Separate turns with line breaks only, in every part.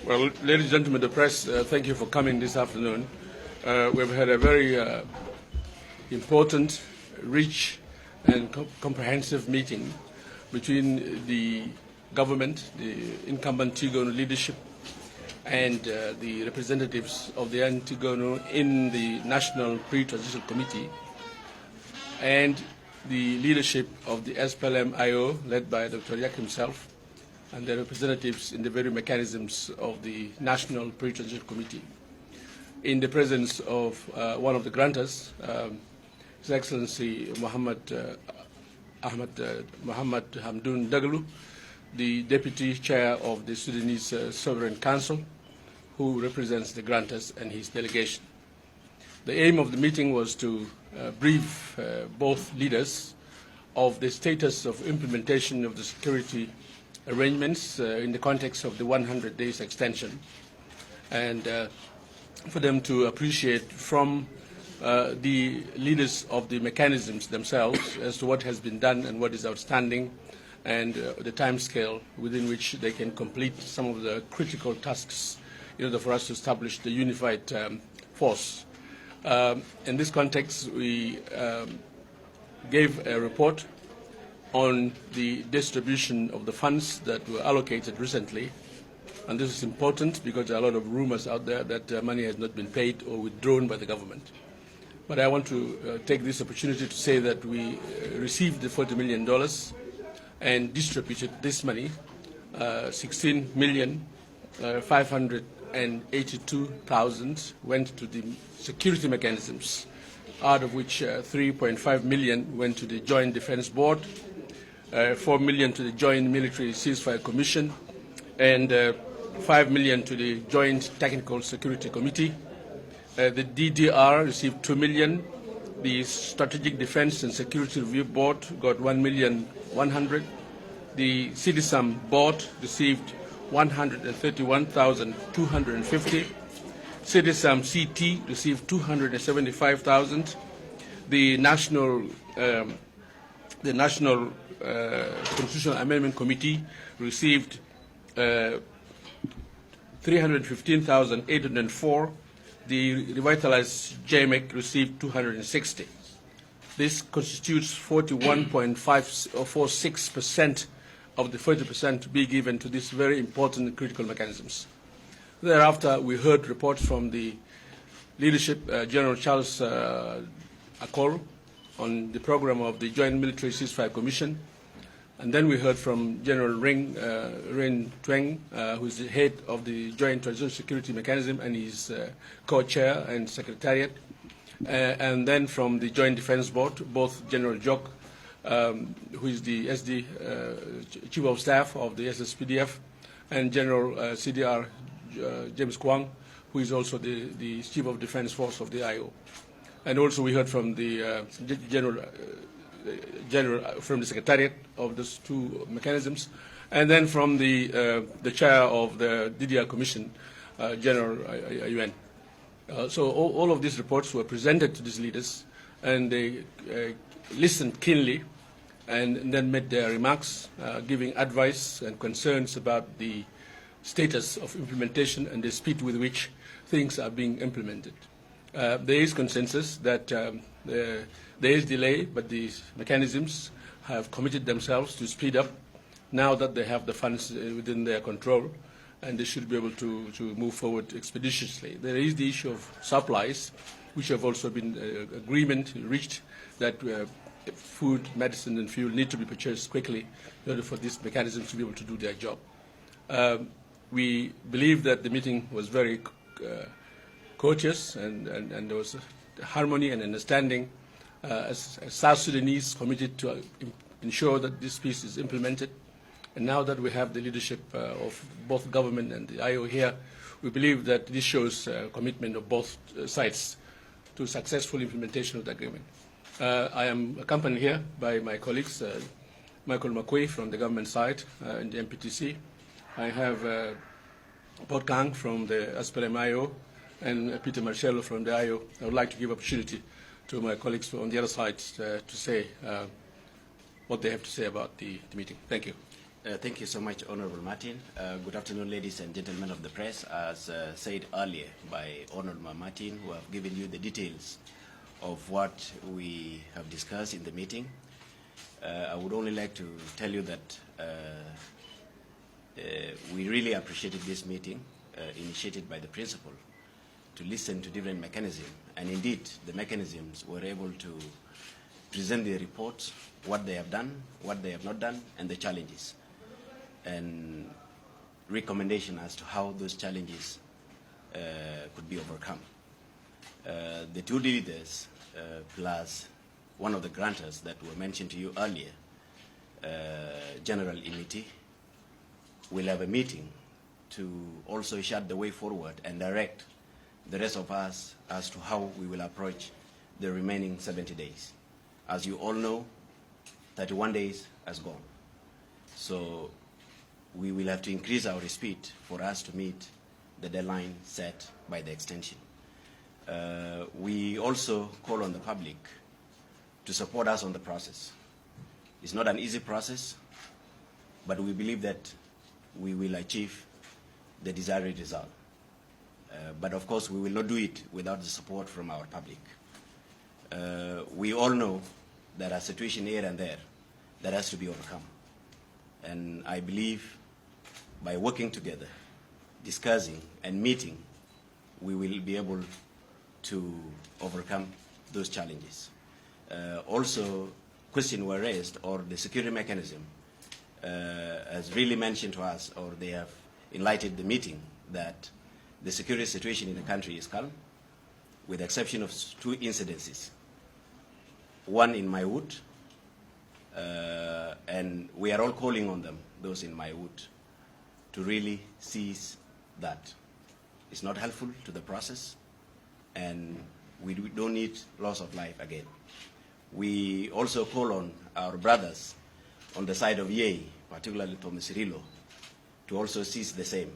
Well, ladies and gentlemen of the press, thank you for coming this afternoon. We've had a very important, rich, and comprehensive meeting between the government, the incumbent Tigonu leadership, and the representatives of the Tigonu in the National Pre-Transitional Committee, and the leadership of the SPLM-IO, led by Dr. Riek himself, and the representatives in the very mechanisms of the National Pre-Transitional Committee, in the presence of one of the grantors, His Excellency Mohammed Hamdoun Dagalo, the Deputy Chair of the Sudanese Sovereign Council, who represents the grantors and his delegation. The aim of the meeting was to brief both leaders of the status of implementation of the security arrangements in the context of the 100 days extension, and for them to appreciate from the leaders of the mechanisms themselves as to what has been done and what is outstanding, and the time scale within which they can complete some of the critical tasks in order for us to establish the unified force. In this context, we gave a report on the distribution of the funds that were allocated recently. And this is important because there are a lot of rumors out there that money has not been paid or withdrawn by the government. But I want to take this opportunity to say that we received the $40 million and distributed this money. 16,582,000 went to the security mechanisms, out of which 3.5 million went to the Joint Defense Board, 4 million to the Joint Military Ceasefire Commission, and 5 million to the Joint Technical Security Committee. The DDR received 2 million. The Strategic Defense and Security Review Board got 1,100,000. The CDSAM Board received 131,250. CDSAM CT received 275,000. The National Constitutional Amendment Committee received 315,804. The revitalized JMEC received 260. This constitutes 41.46% of the 40% to be given to these very important and critical mechanisms. Thereafter, we heard reports from the leadership, General Charles Akol, on the program of the Joint Military Ceasefire Commission. And then we heard from General Rin Tweng, who is the head of the Joint Transitional Security Mechanism and his co-chair and secretariat. And then from the Joint Defense Board, both General Jok, who is the SD Chief of Staff of the SSPDF, and General CDR James Kwang, who is also the Chief of Defense Force of the IO. And also we heard from the General from the Secretariat of those two mechanisms, and then from the Chair of the DDR Commission, General Yuan. So all of these reports were presented to these leaders, and they listened keenly, and then made their remarks, giving advice and concerns about the status of implementation and the speed with which things are being implemented. There is consensus that there is delay, but these mechanisms have committed themselves to speed up now that they have the funds within their control, and they should be able to move forward expeditiously. There is the issue of supplies, which have also been agreement reached that food, medicine, and fuel need to be purchased quickly in order for these mechanisms to be able to do their job. We believe that the meeting was very courteous and there was harmony and understanding as South Sudanese committed to ensure that this peace is implemented. And now that we have the leadership of both government and the IO here, we believe that this shows commitment of both sides to successful implementation of the agreement. I am accompanied here by my colleagues, Michael McQuay from the government side in the MPTC. I have Port Kang from the SPLM-IO and Peter Marcello from the IO. I would like to give opportunity to my colleagues on the other side to say what they have to say about the meeting. Thank you.
Thank you so much, Honorable Martin. Good afternoon, ladies and gentlemen of the press. As said earlier by Honorable Martin, who have given you the details of what we have discussed in the meeting, I would only like to tell you that we really appreciated this meeting initiated by the principal to listen to different mechanisms, and indeed the mechanisms were able to present their reports, what they have done, what they have not done, and the challenges, and recommendation as to how those challenges could be overcome. The two leaders plus one of the grantors that were mentioned to you earlier, General Imiti, will have a meeting to also chart the way forward and direct the rest of us as to how we will approach the remaining 70 days. As you all know, 31 days has gone. So we will have to increase our speed for us to meet the deadline set by the extension. We also call on the public to support us on the process. It's not an easy process, but we believe that we will achieve the desired result. But of course, we will not do it without the support from our public. We all know there are situations here and there that has to be overcome. And I believe by working together, discussing and meeting, we will be able to overcome those challenges. Also, questions were raised, or the security mechanism has really mentioned to us, or they have enlightened the meeting, that the security situation in the country is calm, with the exception of two incidences. One in Mayardit, and we are all calling on them, those in Mayardit, to really seize that. It's not helpful to the process, and we don't need loss of life again. We also call on our brothers on the side of Yei, particularly Thomas Rilo, to also seize the same,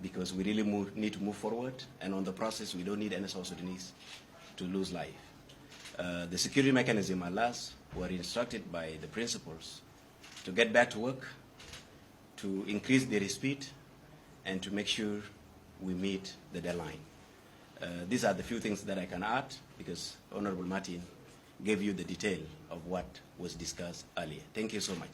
because we really need to move forward, and on the process we don't need any South Sudanese to lose life. The security mechanism, alas, were instructed by the principals to get back to work, to increase their speed, and to make sure we meet the deadline. These are the few things that I can add, because Honorable Martin gave you the detail of what was discussed earlier. Thank you so much.